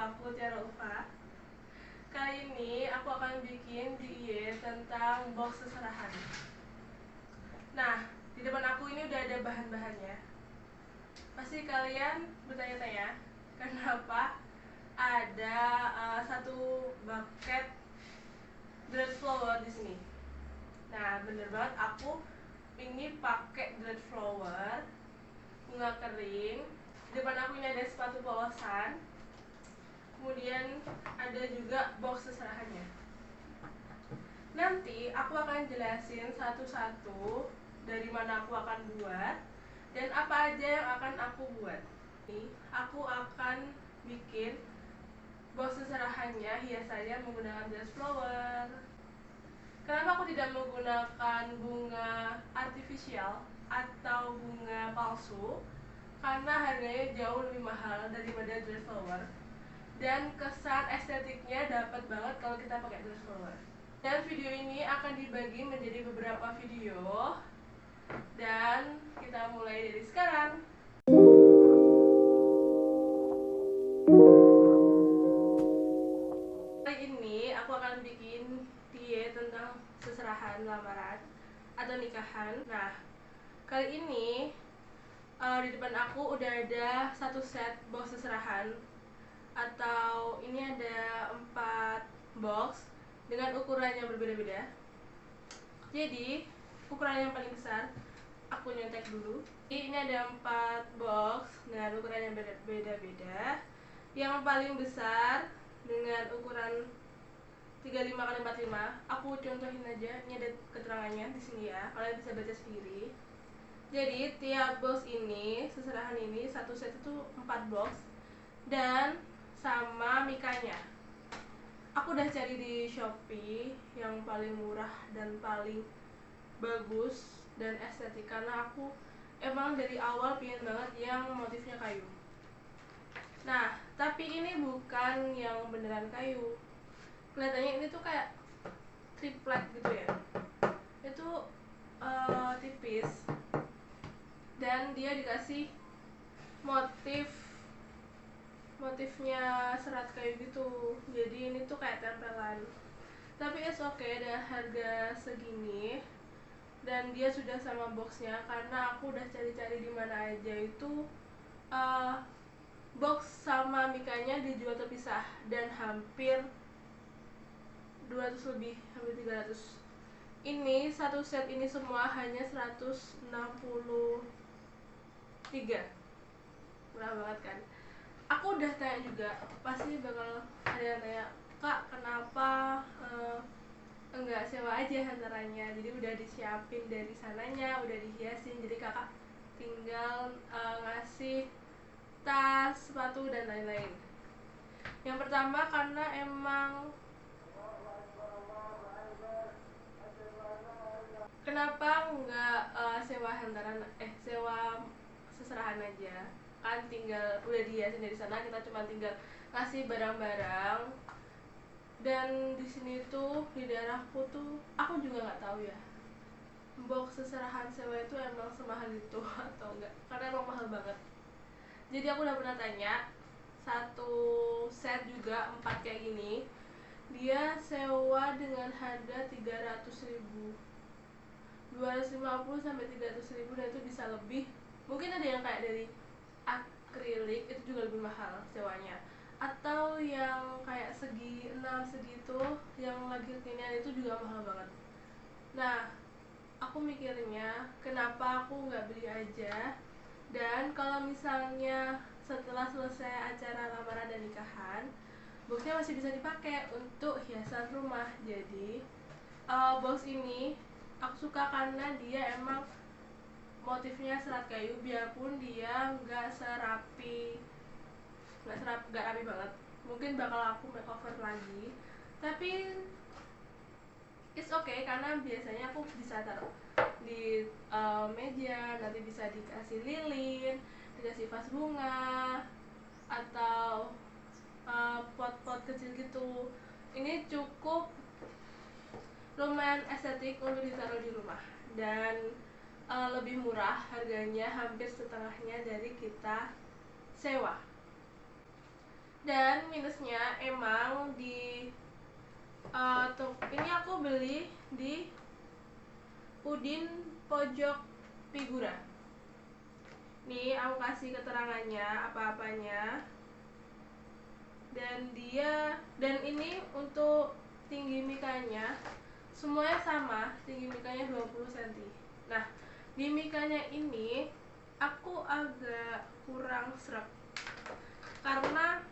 aku Tiara Ufa. Kali ini aku akan bikin DIY tentang box seserahan. Nah, di depan aku ini udah ada bahan-bahannya. Pasti kalian bertanya-tanya, kenapa ada satu bucket dried flower di sini. Nah, bener banget, aku ini pakai dried flower, bunga kering. Di depan aku ini ada sepatu polosan. Kemudian ada juga box seserahannya. Nanti aku akan jelasin satu-satu dari mana aku akan buat dan apa aja yang akan aku buat. Ini aku akan bikin box seserahannya hiasannya menggunakan glass flower. Kenapa aku tidak menggunakan bunga artifisial atau bunga palsu? Karena harganya jauh lebih mahal daripada glass flower. Dan kesan estetiknya dapat banget kalau kita pakai glass flower. Dan video ini akan dibagi menjadi beberapa video dan kita mulai dari sekarang. Kali ini aku akan bikin DIY tentang seserahan lamaran atau nikahan. Nah, kali ini di depan aku udah ada satu set box seserahan, atau ini ada 4 box dengan ukuran yang berbeda-beda. Jadi ukuran yang paling besar aku nyontek dulu. Jadi ini ada 4 box dengan ukuran yang beda-beda. Yang paling besar dengan ukuran 35x45. Aku contohin aja, ini ada keterangannya di sini ya. Kalian bisa baca sendiri. Jadi tiap box ini, seserahan ini satu set itu 4 box dan sama mikanya. Aku udah cari di Shopee yang paling murah dan paling bagus dan estetik, karena aku emang dari awal pengen banget yang motifnya kayu. Nah, tapi ini bukan yang beneran kayu. Kelihatannya ini tuh kayak triplek gitu ya. Itu tipis dan dia dikasih motifnya serat kayu gitu. Jadi ini tuh kayak tempelan. Tapi it's okay dengan harga segini dan dia sudah sama boxnya, karena aku udah cari-cari di mana aja itu box sama mikanya dijual terpisah dan hampir 200 lebih, hampir 300. Ini satu set ini semua hanya 163. Murah banget kan? Aku udah tanya juga, pasti bakal ada yang tanya, Kak, kenapa enggak sewa aja hantarannya? Jadi udah disiapin dari sananya, udah dihiasin, jadi kakak tinggal ngasih tas, sepatu, dan lain-lain. Yang pertama karena emang kenapa nggak sewa hantaran, sewa seserahan aja, kan tinggal udah dihiasin dari sana, kita cuma tinggal ngasih barang-barang. Dan di sini tuh di daerahku tuh aku juga nggak tahu ya, box seserahan sewa itu emang semahal itu atau enggak, karena emang mahal banget. Jadi aku udah pernah tanya, satu set juga 4 kayak gini dia sewa dengan harga 300.000, 250 sampai 300.000, dan itu bisa lebih. Mungkin ada yang kayak dari akrilik itu juga lebih mahal sewanya, atau yang kayak segi 6 segitu yang lagi kekinian itu juga mahal banget. Nah, aku mikirnya kenapa aku nggak beli aja, dan kalau misalnya setelah selesai acara lamaran dan nikahan, boxnya masih bisa dipakai untuk hiasan rumah. Jadi box ini aku suka karena dia emang motifnya serat kayu, biarpun dia nggak rapi banget. Mungkin bakal aku makeover lagi, tapi it's okay karena biasanya aku bisa taruh di meja, nanti bisa dikasih lilin, dikasih vas bunga, atau pot-pot kecil gitu. Ini cukup lumayan estetik untuk ditaruh di rumah dan lebih murah harganya, hampir setengahnya dari kita sewa. Dan minusnya emang di ini aku beli di Udin Pojok Figura. Nih aku kasih keterangannya apa-apanya. Dan ini untuk tinggi mikanya semuanya sama, tinggi mikanya 20 cm. Nah, di mikanya ini aku agak kurang srek karena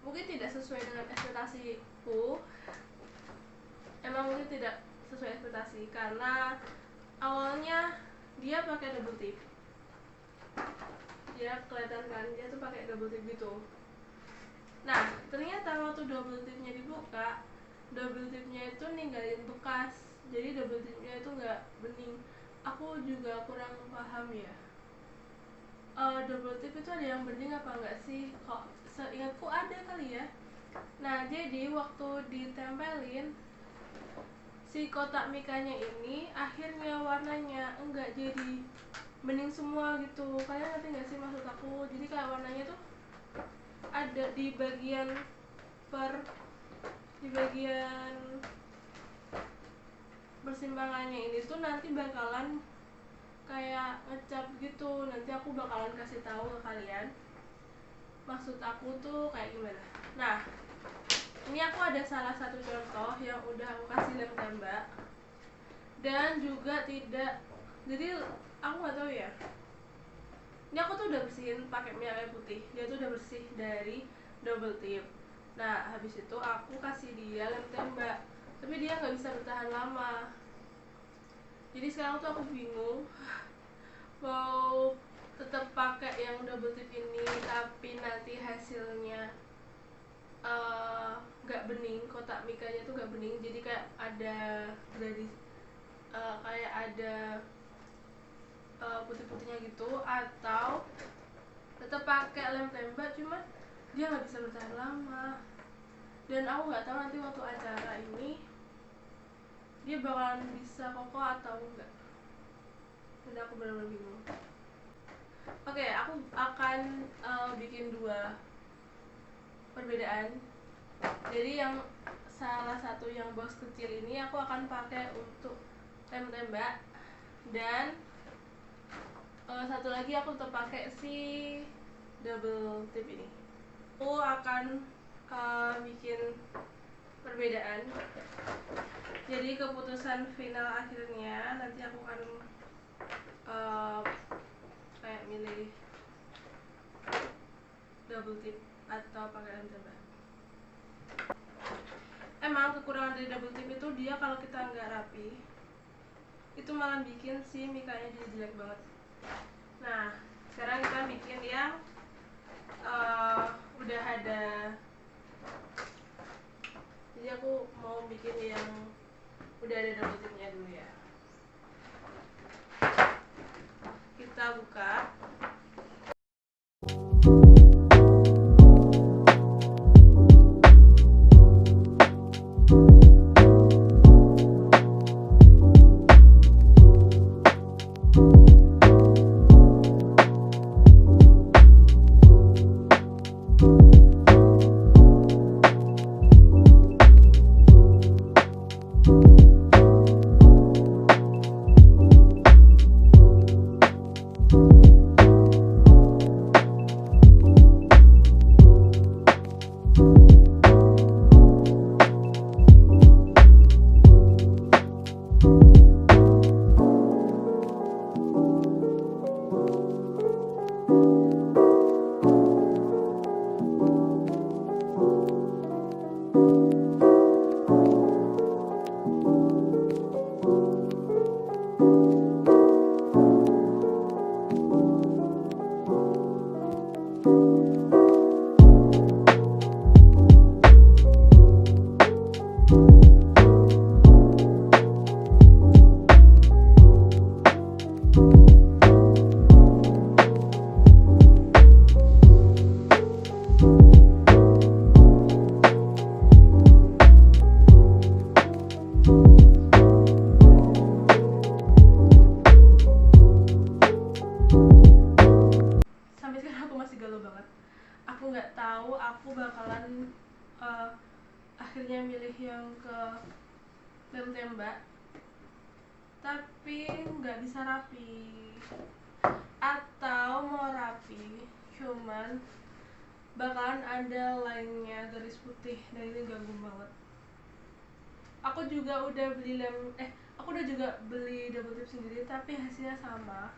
mungkin tidak sesuai dengan ekspektasiku. Emang mungkin tidak sesuai ekspektasi karena awalnya dia pakai double tip. Dia kelihatan kan, dia tuh pakai double tip gitu. Nah, ternyata waktu double tipnya dibuka, double tipnya itu ninggalin bekas. Jadi double tipnya itu nggak bening. Aku juga kurang paham ya. Double tip itu ada yang bening apa enggak sih? Kok seingatku ada kali ya. Nah, jadi waktu ditempelin si kotak mikanya ini akhirnya warnanya enggak jadi bening semua gitu. Kalian ngerti nggak sih maksud aku? Jadi kayak warnanya tuh ada di bagian persimpangannya ini tuh nanti bakalan kayak ngecap gitu. Nanti aku bakalan kasih tahu ke kalian maksud aku tuh kayak gimana. Nah, ini aku ada salah satu contoh yang udah aku kasih lem tembak dan juga tidak, jadi aku nggak tahu ya, ini aku tuh udah bersihin pakai minyak kayu putih, dia tuh udah bersih dari double tip. Nah, habis itu aku kasih dia lem tembak, tapi dia nggak bisa bertahan lama. Jadi sekarang tuh aku bingung mau tetap pakai yang double tip ini tapi nanti hasilnya nggak bening, kotak mikanya tuh nggak bening, jadi kayak ada gradis, kayak ada putih-putihnya gitu, atau tetap pakai lem tembak cuman dia nggak bisa bertahan lama. Dan aku nggak tahu nanti waktu acara ini dia bakalan bisa kokoh atau enggak. Dan aku benar-benar bingung. Oke, aku akan bikin dua perbedaan. Jadi yang salah satu yang box kecil ini aku akan pakai untuk lem tembak, dan satu lagi aku tetap pakai si double tip ini. Aku akan bikin perbedaan. Jadi keputusan final akhirnya nanti aku akan kayak milih double tip atau pakai lem tembak. Emang kekurangan dari double tip itu dia kalau kita nggak rapi itu malah bikin si mikanya jadi jelek banget. Nah, sekarang kita bikin yang udah ada. Jadi aku mau bikin yang udah ada double tipnya dulu ya. Kita buka. mbak, tapi nggak bisa rapi, atau mau rapi cuman bakalan ada line-nya garis putih dan ini ganggu banget. Aku juga udah beli double tip sendiri tapi hasilnya sama,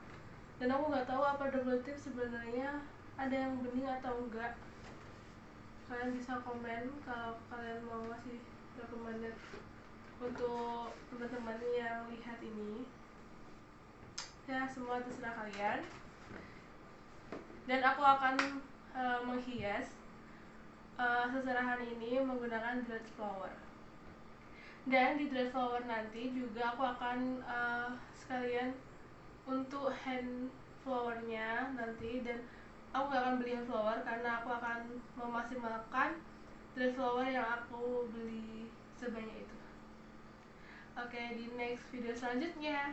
dan aku nggak tahu apa double tip sebenarnya ada yang bening atau enggak. Kalian bisa komen kalau kalian mau ngasih recommended untuk teman-teman yang lihat ini. Ya, semua terserah kalian. Dan aku akan menghias seserahan ini menggunakan dread flower. Dan di dread flower nanti juga aku akan sekalian untuk hand flowernya nanti, dan aku gak akan beli hand flower karena aku akan memaksimalkan dread flower yang aku beli sebanyak itu. Oke, di next video selanjutnya.